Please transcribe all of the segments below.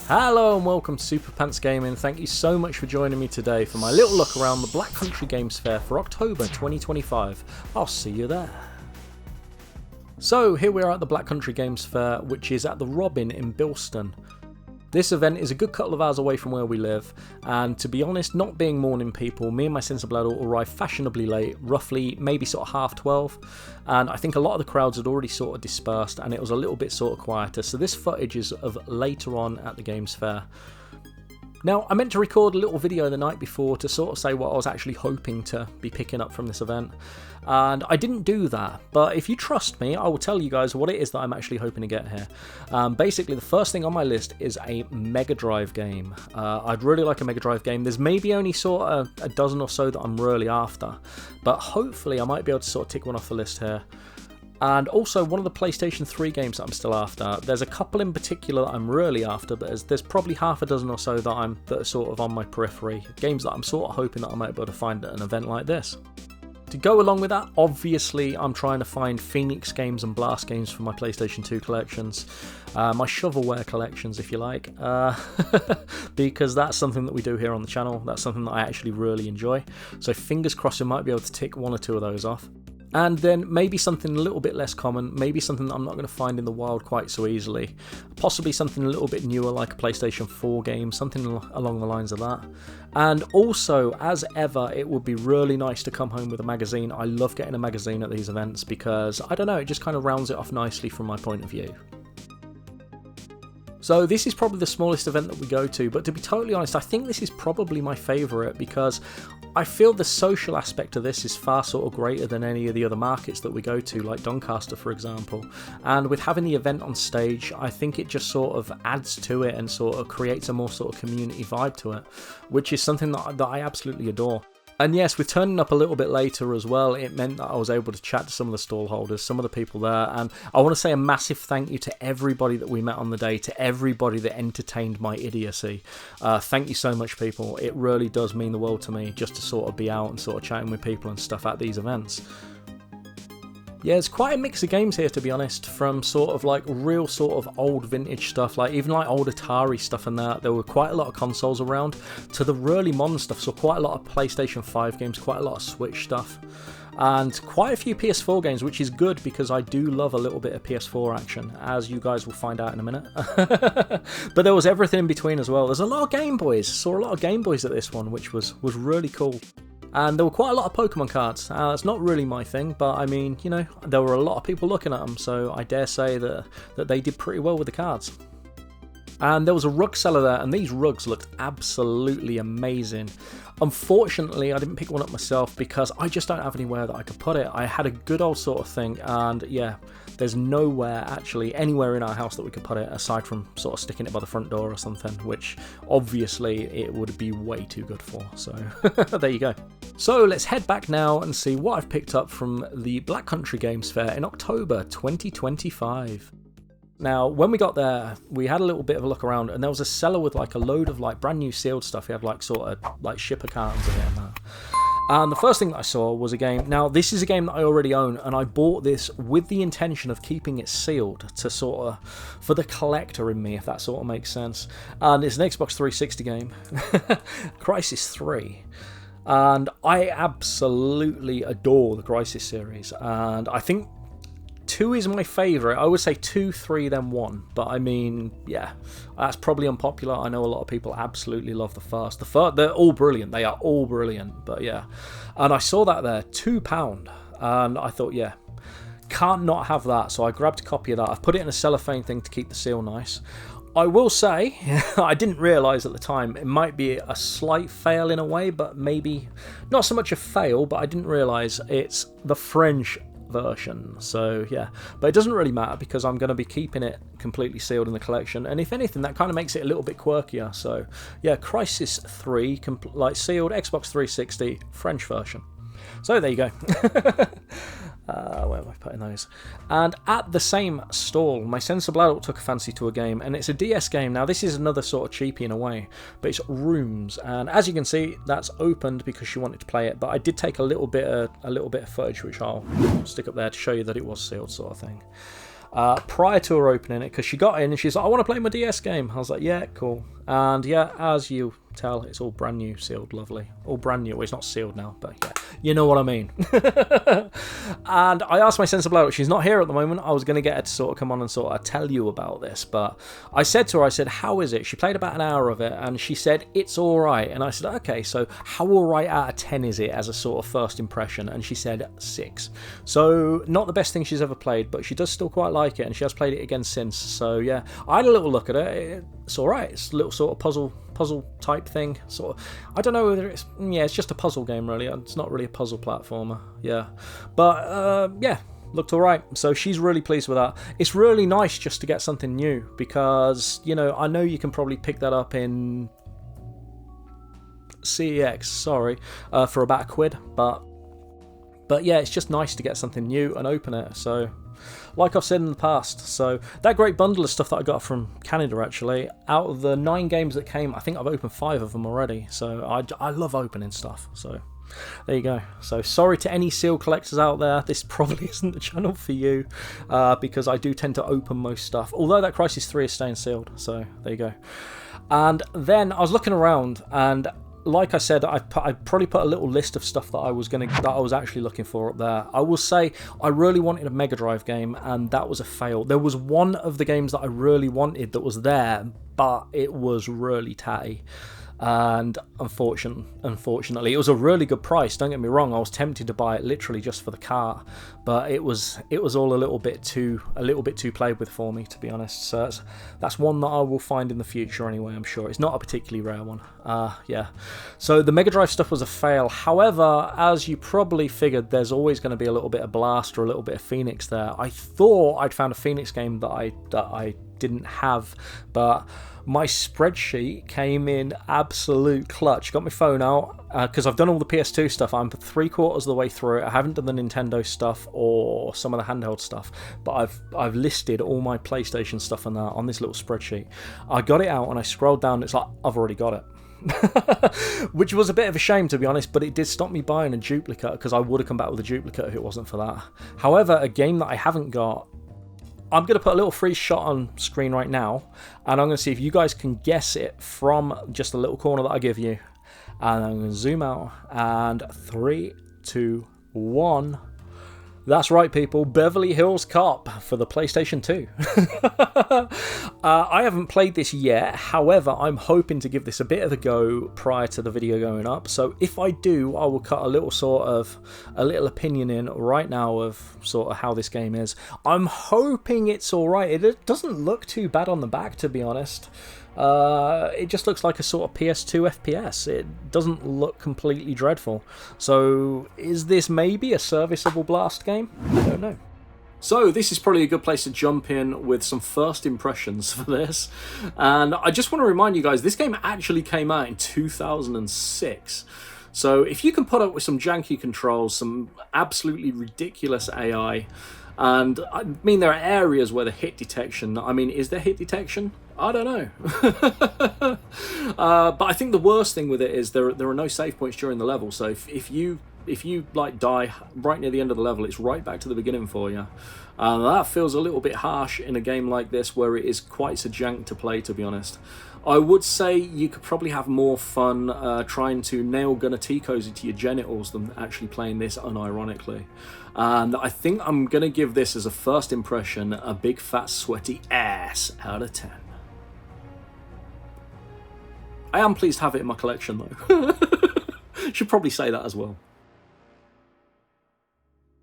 Hello and welcome to Super Pants Gaming. Thank you so much for joining me today for my little look around the Black Country Games Fair for October 2025. I'll see you there. So here we are at the Black Country Games Fair, which is at the Robin in Bilston. This event is a good couple of hours away from where we live, and to be honest, not being morning people, me and my sensible adult arrived fashionably late, roughly maybe sort of 12:30, and I think a lot of the crowds had already sort of dispersed and it was a little bit sort of quieter, so this footage is of later on at the Games Fair. Now, I meant to record a little video the night before to sort of say what I was actually hoping to be picking up from this event, and I didn't do that, but if you trust me, I will tell you guys what it is that I'm actually hoping to get here. Basically, the first thing on my list is a Mega Drive game. I'd really like a Mega Drive game. There's maybe only sort of a dozen or so that I'm really after, but hopefully I might be able to sort of tick one off the list here. And also one of the PlayStation 3 games that I'm still after. There's a couple in particular that I'm really after, but there's probably half a dozen or so that are sort of on my periphery. Games that I'm sort of hoping that I might be able to find at an event like this. To go along with that, obviously I'm trying to find Phoenix games and Blast games for my PlayStation 2 collections. My shovelware collections, if you like. Because that's something that we do here on the channel. That's something that I actually really enjoy. So fingers crossed we might be able to tick one or two of those off. And then maybe something a little bit less common, maybe something that I'm not going to find in the wild quite so easily. Possibly something a little bit newer like a PlayStation 4 game, something along the lines of that. And also, as ever, it would be really nice to come home with a magazine. I love getting a magazine at these events because, I don't know, it just kind of rounds it off nicely from my point of view. So this is probably the smallest event that we go to, but to be totally honest, I think this is probably my favourite because I feel the social aspect of this is far sort of greater than any of the other markets that we go to, like Doncaster for example. And with having the event on stage, I think it just sort of adds to it and sort of creates a more sort of community vibe to it, which is something that I absolutely adore. And yes, with turning up a little bit later as well, it meant that I was able to chat to some of the stall holders, some of the people there, and I want to say a massive thank you to everybody that we met on the day, to everybody that entertained my idiocy. Thank you so much, people. It really does mean the world to me just to sort of be out and sort of chatting with people and stuff at these events. Yeah, it's quite a mix of games here, to be honest, from sort of like real sort of old vintage stuff, like even like old Atari stuff and that. There were quite a lot of consoles around, to the really modern stuff, so quite a lot of PlayStation 5 games, quite a lot of Switch stuff, and quite a few PS4 games, which is good because I do love a little bit of PS4 action, as you guys will find out in a minute. But there was everything in between as well. There's a lot of Game Boys, saw a lot of Game Boys at this one, which was really cool. And there were quite a lot of Pokemon cards. It's not really my thing, but I mean, you know, there were a lot of people looking at them, so I dare say that they did pretty well with the cards. And there was a rug seller there, and these rugs looked absolutely amazing. Unfortunately, I didn't pick one up myself because I just don't have anywhere that I could put it. I had a good old sort of thing, and yeah, there's nowhere actually anywhere in our house that we could put it aside from sort of sticking it by the front door or something, which obviously it would be way too good for. So there you go. So let's head back now and see what I've picked up from the Black Country Games Fair in October 2025. Now, when we got there, we had a little bit of a look around, and there was a seller with like a load of like brand new sealed stuff. He had like sort of like shipper cartons of it and that. And the first thing that I saw was a game. Now, this is a game that I already own, and I bought this with the intention of keeping it sealed to sort of, for the collector in me, if that sort of makes sense. And it's an Xbox 360 game, Crysis 3. And I absolutely adore the Crysis series, and I think 2 is my favourite. I would say 2, 3, then 1. But I mean, yeah, that's probably unpopular. I know a lot of people absolutely love the first. They're all brilliant. They are all brilliant. But yeah, and I saw that there, £2, and I thought, yeah, can't not have that. So I grabbed a copy of that. I've put it in a cellophane thing to keep the seal nice. I will say, I didn't realise at the time, it might be a slight fail in a way, but maybe not so much a fail, but I didn't realise it's the French version. So yeah, but it doesn't really matter because I'm going to be keeping it completely sealed in the collection, and if anything that kind of makes it a little bit quirkier. So yeah, Crysis 3 like sealed, Xbox 360 French version. So there you go. Where am I putting those? And at the same stall, my sensible adult took a fancy to a game, and it's a DS game. Now this is another sort of cheapie in a way, but it's Rooms, and as you can see, that's opened because she wanted to play it. But I did take a little bit of footage, which I'll stick up there to show you that it was sealed, sort of thing. prior to her opening it, because she got in and she's like, I want to play my DS game. I was like, yeah, cool. And yeah, as you tell, it's all brand new, sealed, lovely. All brand new. Well, it's not sealed now, but yeah, you know what I mean. And I asked my sensible bloke, she's not here at the moment. I was going to get her to sort of come on and sort of tell you about this, but I said to her, I said, how is it? She played about an hour of it and she said, it's all right. And I said, okay, so how all right out of 10 is it as a sort of first impression? And she said 6. So not the best thing she's ever played, but she does still quite like it, and she has played it again since. So yeah, I had a little look at it. It's all right. It's a little sort of puzzle type thing. Sort of, I don't know whether it's just a puzzle game really. It's not really a puzzle platformer. Yeah, but yeah, looked all right. So she's really pleased with that. It's really nice just to get something new, because you know, I know you can probably pick that up in CEX, for about £1, but yeah, it's just nice to get something new and open it. So like I've said in the past, so that great bundle of stuff that I got from Canada, actually, out of the 9 games that came, I think I've opened 5 of them already. So I love opening stuff. So there you go. So sorry to any seal collectors out there, this probably isn't the channel for you, because I do tend to open most stuff, although that Crisis 3 is staying sealed. So there you go. And then I was looking around, and like I said, I probably put a little list of stuff that I was actually looking for up there. I will say I really wanted a Mega Drive game, and that was a fail. There was one of the games that I really wanted that was there, but it was really tatty. And unfortunately, it was a really good price. Don't get me wrong, I was tempted to buy it literally just for the cart, but it was all a little bit too played with for me, to be honest. So that's one that I will find in the future anyway. I'm sure it's not a particularly rare one. Yeah. So the Mega Drive stuff was a fail. However, as you probably figured, there's always going to be a little bit of Blast or a little bit of Phoenix there. I thought I'd found a Phoenix game that I didn't have, but my spreadsheet came in absolute clutch. Got my phone out, because I've done all the PS2 stuff. I'm 3/4 of the way through it. I haven't done the Nintendo stuff or some of the handheld stuff, but I've listed all my PlayStation stuff on that on this little spreadsheet. I got it out and I scrolled down. It's like, I've already got it. Which was a bit of a shame, to be honest, but it did stop me buying a duplicate, because I would have come back with a duplicate if it wasn't for that. However, a game that I haven't got, I'm going to put a little free shot on screen right now, and I'm going to see if you guys can guess it from just a little corner that I give you. And I'm going to zoom out, and 3, 2, 1. That's right, people. Beverly Hills Cop for the PlayStation 2. I haven't played this yet. However, I'm hoping to give this a bit of a go prior to the video going up. So if I do, I will cut a little opinion in right now of sort of how this game is. I'm hoping it's all right. It doesn't look too bad on the back, to be honest. It just looks like a sort of PS2 FPS. It doesn't look completely dreadful. So is this maybe a serviceable Blast game? I don't know. So this is probably a good place to jump in with some first impressions for this. And I just want to remind you guys, this game actually came out in 2006. So if you can put up with some janky controls, some absolutely ridiculous AI, and I mean, there are areas where the hit detection, I mean, is there hit detection? I don't know. But I think the worst thing with it is there are no save points during the level. So if you like die right near the end of the level, it's right back to the beginning for you. That feels a little bit harsh in a game like this, where it is quite a jank to play, to be honest. I would say you could probably have more fun trying to nail gun a T-cozy to your genitals than actually playing this unironically. And I think I'm going to give this, as a first impression, a big fat sweaty ass out of 10. I am pleased to have it in my collection, though. Should probably say that as well.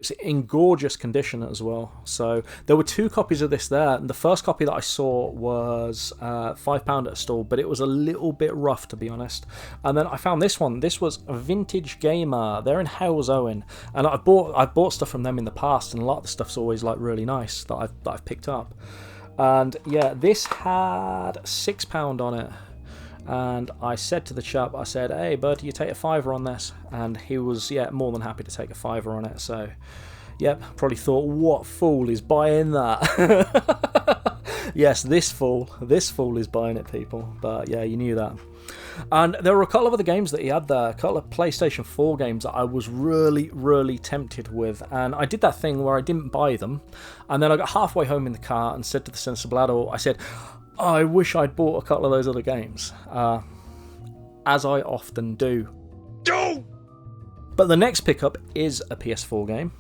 It's in gorgeous condition as well. So there were 2 copies of this there, and the first copy that I saw was £5 at a stall, but it was a little bit rough, to be honest. And then I found this one. This was a Vintage Gamer. They're in Hales Owen, and I've bought stuff from them in the past, and a lot of the stuff's always like really nice that I've picked up. And yeah, this had £6 on it. And I said to the chap, I said, hey bud, do you take a £5 on this? And he was, yeah, more than happy to take a £5 on it. So yep, probably thought, what fool is buying that? Yes, this fool is buying it, people. But yeah, you knew that. And there were a couple of other games that he had there, a couple of PlayStation 4 games that I was really tempted with. And I did that thing where I didn't buy them. And then I got halfway home in the car and said to the sensible adult, I said, I wish I'd bought a couple of those other games. As I often do. But the next pickup is a PS4 game.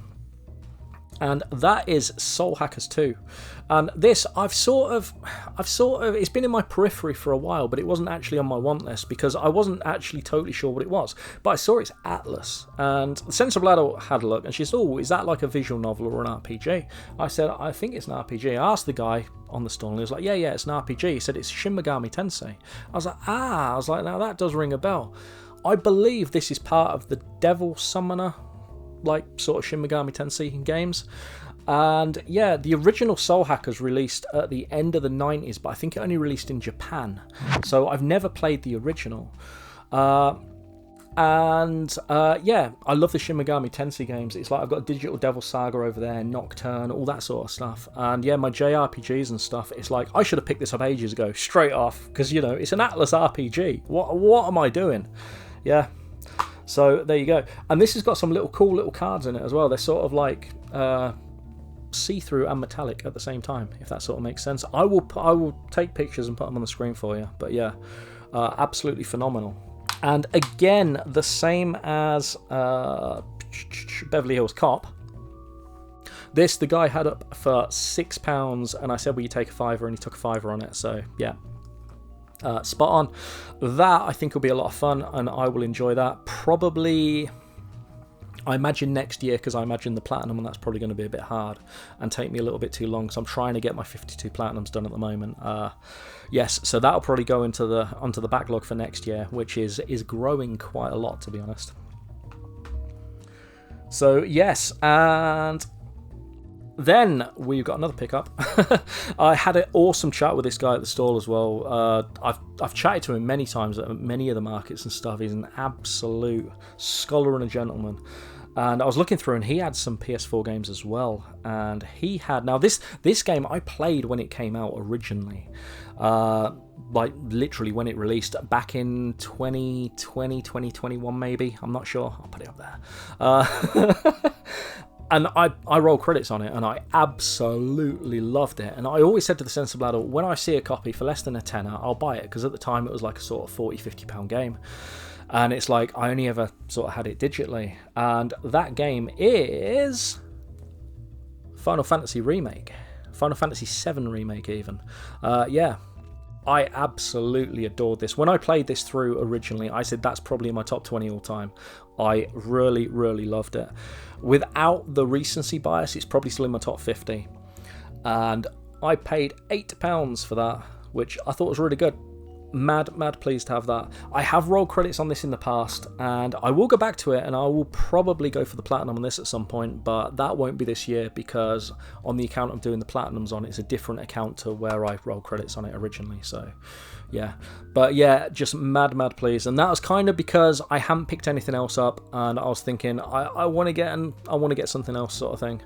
And that is Soul Hackers 2. And this, I've sort of, it's been in my periphery for a while, but it wasn't actually on my want list because I wasn't actually totally sure what it was. But I saw its Atlas, and the sensible adult had a look, and she said, oh, is that like a visual novel or an RPG? I said, I think it's an RPG. I asked the guy on the stall, and he was like, yeah, it's an RPG. He said, it's Shin Megami Tensei. I was like, now that does ring a bell. I believe this is part of the Devil Summoner, like sort of Shin Megami Tensei games. And yeah, the original Soul Hackers released at the end of the 90s, but I think it only released in Japan, so I've never played the original. Yeah, I love the Shin Megami Tensei games. It's like I've got Digital Devil Saga over there, Nocturne, all that sort of stuff. And yeah, my JRPGs and stuff, it's like I should have picked this up ages ago, straight off, because you know, it's an Atlas RPG. What am I doing? Yeah. So there you go. And this has got some cool little cards in it as well. They're sort of like see-through and metallic at the same time, if that sort of makes sense. I will take pictures and put them on the screen for you. But yeah, absolutely phenomenal. And again, the same as Beverly Hills Cop. This, the guy had up for £6, and I said, will you take a £5? And he took a £5 on it. So yeah. Spot on. That I think will be a lot of fun, and I will enjoy that. Probably, I imagine next year, because I imagine the platinum, and that's probably going to be a bit hard and take me a little bit too long. So I'm trying to get my 52 platinums done at the moment. Yes, so that'll probably go onto the backlog for next year, which is growing quite a lot, to be honest. So yes, and then we've got another pickup. I had an awesome chat with this guy at the stall as well. I've chatted to him many times at many of the markets and stuff. He's an absolute scholar and a gentleman. And I was looking through, and he had some PS4 games as well. And he had, now this game I played when it came out originally, like literally when it released back in 2020, 2021 maybe. I'm not sure. I'll put it up there. And I roll credits on it, and I absolutely loved it. And I always said to the sensible adult, when I see a copy for less than a tenner, I'll buy it, because at the time it was like a sort of £40-50 game. And it's like, I only ever sort of had it digitally. And that game is Final Fantasy Remake. Final Fantasy VII Remake even. Yeah. I absolutely adored this. When I played this through originally, I said that's probably in my top 20 all time. I really loved it. Without the recency bias, it's probably still in my top 50. And I paid £8 for that, which I thought was really good. Mad pleased to have that. I have rolled credits on this in the past, and I will go back to it, and I will probably go for the platinum on this at some point, but that won't be this year, because on the account I'm doing the platinums on, it's a different account to where I rolled credits on it originally. So yeah, but yeah, just mad pleased. And that was kind of because I hadn't picked anything else up, and I was thinking I want to get something else, sort of thing.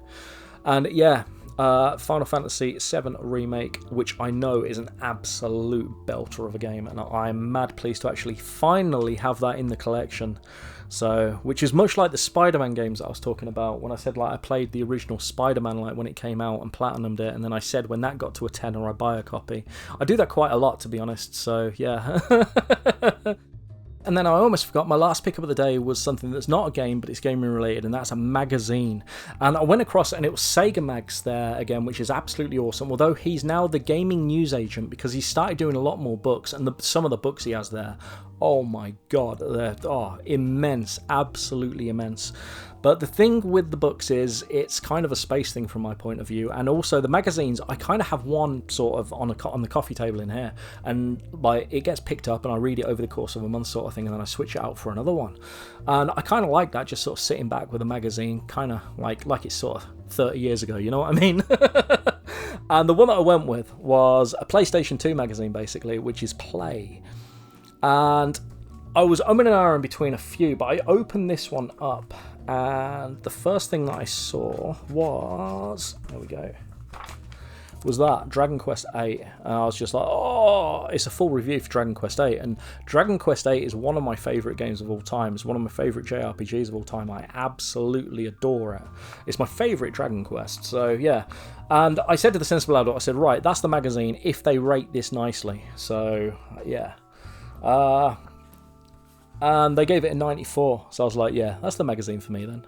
And yeah, Final Fantasy VII Remake, which I know is an absolute belter of a game, and I'm mad pleased to actually finally have that in the collection. So, which is much like the Spider-Man games that I was talking about when I said like I played the original Spider-Man like when it came out and platinumed it, and then I said when that got to a tenner I buy a copy. I do that quite a lot, to be honest. So yeah. And then I almost forgot, my last pickup of the day was something that's not a game, but it's gaming related, and that's a magazine. And I went across it, and it was Sega Mags there again, which is absolutely awesome, although he's now the gaming news agent, because he started doing a lot more books, and some of the books he has there, oh my god, they're immense, absolutely immense. But the thing with the books is it's kind of a space thing from my point of view, and also the magazines, I kind of have one sort of on the coffee table in here, and like it gets picked up and I read it over the course of a month sort of thing, and then I switch it out for another one. And I kind of like that, just sort of sitting back with a magazine, kind of like it's sort of 30 years ago, you know what I mean? And the one that I went with was a PlayStation 2 magazine, basically, which is Play. And I was umming and ahhing between a few, but I opened this one up, and the first thing that I saw was, there we go, was that Dragon Quest 8, and I was just like, oh, it's a full review for Dragon Quest 8, and Dragon Quest 8 is one of my favourite games of all time. It's one of my favourite JRPGs of all time. I absolutely adore it. It's my favourite Dragon Quest, so yeah. And I said to the Sensible Adult, I said, right, that's the magazine if they rate this nicely. So yeah. And they gave it a 94, so I was like, yeah, that's the magazine for me then.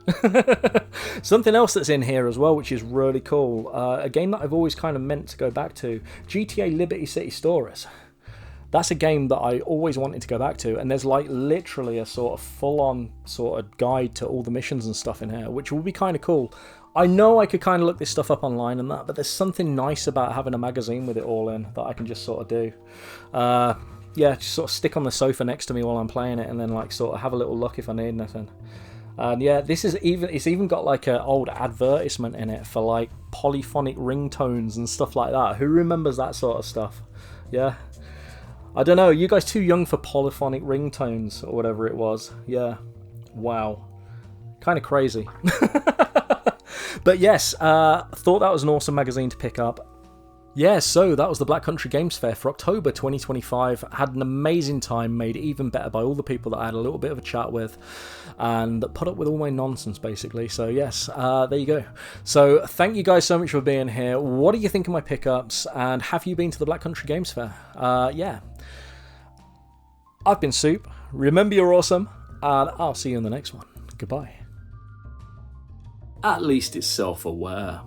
Something else that's in here as well, which is really cool, a game that I've always kind of meant to go back to, GTA Liberty City Stories. That's a game that I always wanted to go back to, and there's like literally a sort of full-on sort of guide to all the missions and stuff in here, which will be kind of cool. I know I could kind of look this stuff up online and that, but there's something nice about having a magazine with it all in that I can just sort of do. Yeah, just sort of stick on the sofa next to me while I'm playing it, and then like sort of have a little look if I need anything. And yeah, it's even got like an old advertisement in it for like polyphonic ringtones and stuff like that. Who remembers that sort of stuff? Yeah, I don't know. You guys too young for polyphonic ringtones or whatever it was? Yeah, wow, kind of crazy. But yes, thought that was an awesome magazine to pick up. Yeah, so that was the Black Country Games Fair for October 2025. Had an amazing time, made even better by all the people that I had a little bit of a chat with, and put up with all my nonsense, basically. So yes, there you go. So thank you guys so much for being here. What do you think of my pickups, and have you been to the Black Country Games Fair? Yeah. I've been Soup. Remember you're awesome, and I'll see you in the next one. Goodbye. At least it's self-aware.